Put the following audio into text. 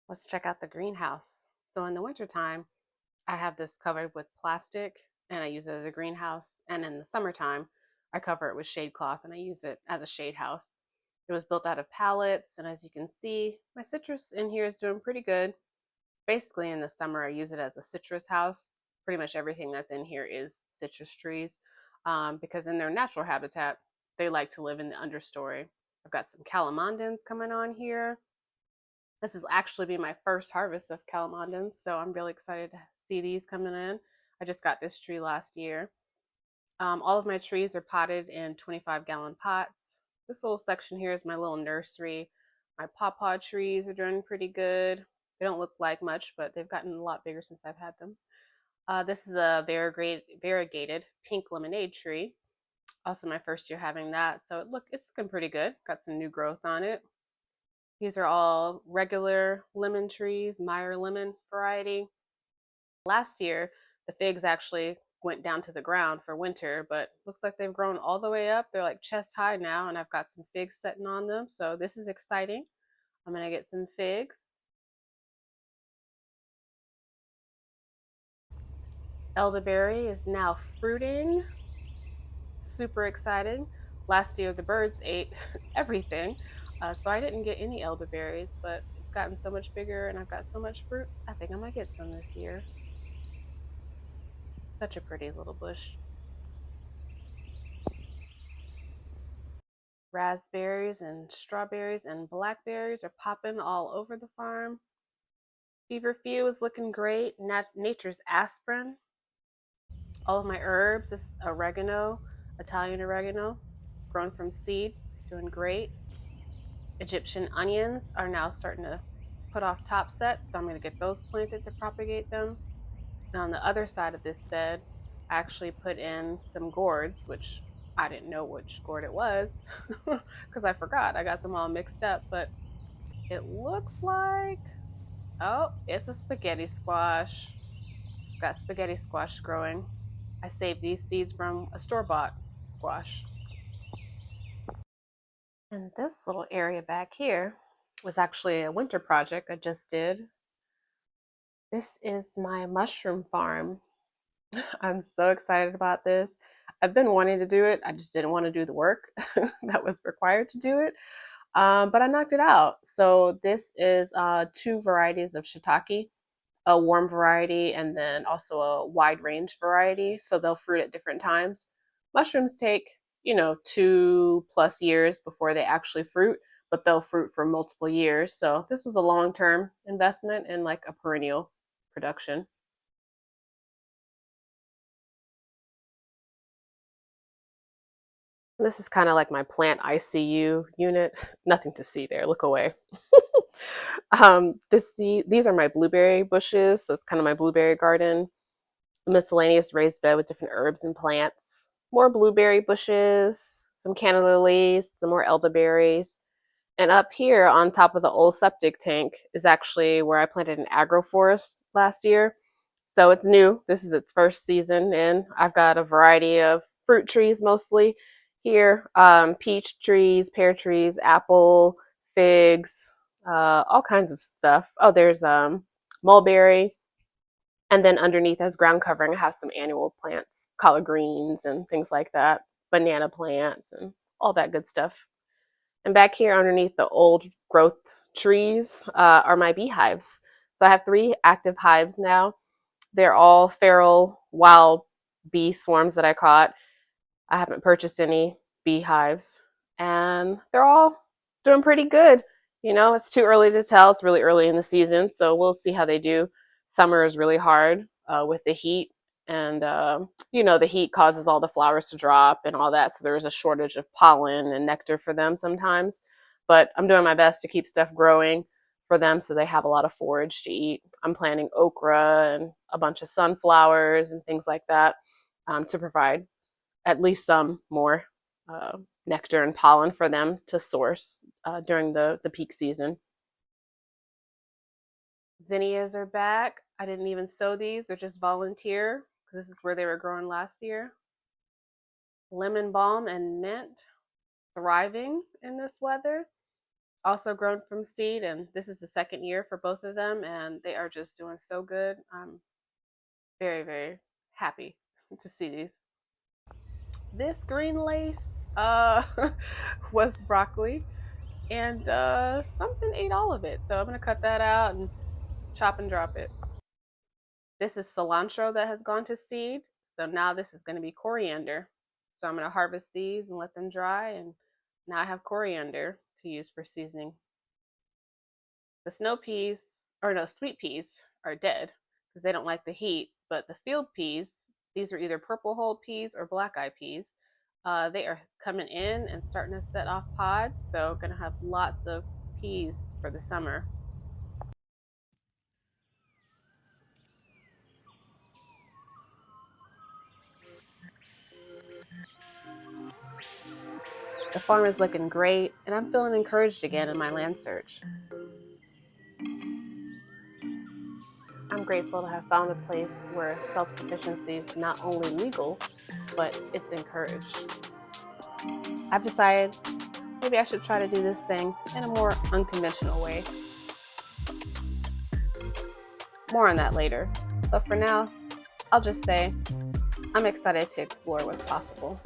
Let's check out the greenhouse. So in the wintertime, I have this covered with plastic and I use it as a greenhouse. And in the summertime, I cover it with shade cloth and I use it as a shade house. It was built out of pallets, and as you can see, my citrus in here is doing pretty good. Basically, in the summer, I use it as a citrus house. Pretty much everything that's in here is citrus trees because in their natural habitat, they like to live in the understory. I've got some calamondins coming on here. This is actually be my first harvest of calamondins, so I'm really excited to see these coming in. I just got this tree last year. All of my trees are potted in 25-gallon pots. This little section here is my little nursery. My pawpaw trees are doing pretty good. They don't look like much, but they've gotten a lot bigger since I've had them. This is a variegated pink lemonade tree. Also my first year having that, so it's looking pretty good. Got some new growth on it. These are all regular lemon trees, Meyer lemon variety. Last year, the figs actually went down to the ground for winter, but looks like they've grown all the way up. They're like chest high now, and I've got some figs sitting on them. So this is exciting. I'm gonna get some figs. Elderberry is now fruiting. Super excited. Last year, the birds ate everything, so I didn't get any elderberries, but it's gotten so much bigger and I've got so much fruit. I think I might get some this year. Such a pretty little bush. Raspberries and strawberries and blackberries are popping all over the farm. Feverfew is looking great. Nature's aspirin. All of my herbs, this is oregano, Italian oregano, grown from seed, doing great. Egyptian onions are now starting to put off top set, so I'm going to get those planted to propagate them. And on the other side of this bed, I actually put in some gourds, which I didn't know which gourd it was because I forgot. I got them all mixed up, but it looks like, oh, it's a spaghetti squash. Got spaghetti squash growing. I saved these seeds from a store-bought squash. And this little area back here was actually a winter project I just did. This is my mushroom farm. I'm so excited about this. I've been wanting to do it. I just didn't want to do the work that was required to do it. But I knocked it out. So this is two varieties of shiitake, a warm variety and then also a wide range variety. So they'll fruit at different times. Mushrooms take, 2+ years before they actually fruit, but they'll fruit for multiple years. So this was a long-term investment in like a perennial production. This is kind of like my plant ICU unit. Nothing to see there. Look away. These are my blueberry bushes. So it's kind of my blueberry garden. A miscellaneous raised bed with different herbs and plants. More blueberry bushes, some canna lilies, some more elderberries. And up here on top of the old septic tank is actually where I planted an agroforest last year. So it's new. This is its first season, and I've got a variety of fruit trees mostly here, peach trees, pear trees, apple, figs, all kinds of stuff. Oh, there's mulberry, and then underneath as ground covering, I have some annual plants, collard greens and things like that, banana plants and all that good stuff. And back here underneath the old growth trees are my beehives. So I have 3 active hives now. They're all feral wild bee swarms that I caught. I haven't purchased any beehives, and they're all doing pretty good. It's too early to tell. It's really early in the season, so we'll see how they do. Summer is really hard with the heat, and the heat causes all the flowers to drop and all that, so there's a shortage of pollen and nectar for them sometimes. But I'm doing my best to keep stuff growing for them so they have a lot of forage to eat. I'm planting okra and a bunch of sunflowers and things like that to provide at least some more uh, nectar and pollen for them to source during the peak season. Zinnias are back. I didn't even sow these, they're just volunteer because this is where they were growing last year. Lemon balm and mint thriving in this weather. also grown from seed, and this is the second year for both of them, and they are just doing so good. I'm very, very happy to see these. This green lace was broccoli, and something ate all of it. So I'm gonna cut that out and chop and drop it. This is cilantro that has gone to seed. So now this is gonna be coriander. So I'm gonna harvest these and let them dry, and now I have coriander to use for seasoning. The snow peas, or no, sweet peas are dead because they don't like the heat. But the field peas, these are either purple hull peas or black eye peas. They are coming in and starting to set off pods. So gonna have lots of peas for the summer. The farm is looking great, and I'm feeling encouraged again in my land search. I'm grateful to have found a place where self sufficiency is not only legal, but it's encouraged. I've decided maybe I should try to do this thing in a more unconventional way. More on that later. But for now, I'll just say I'm excited to explore what's possible.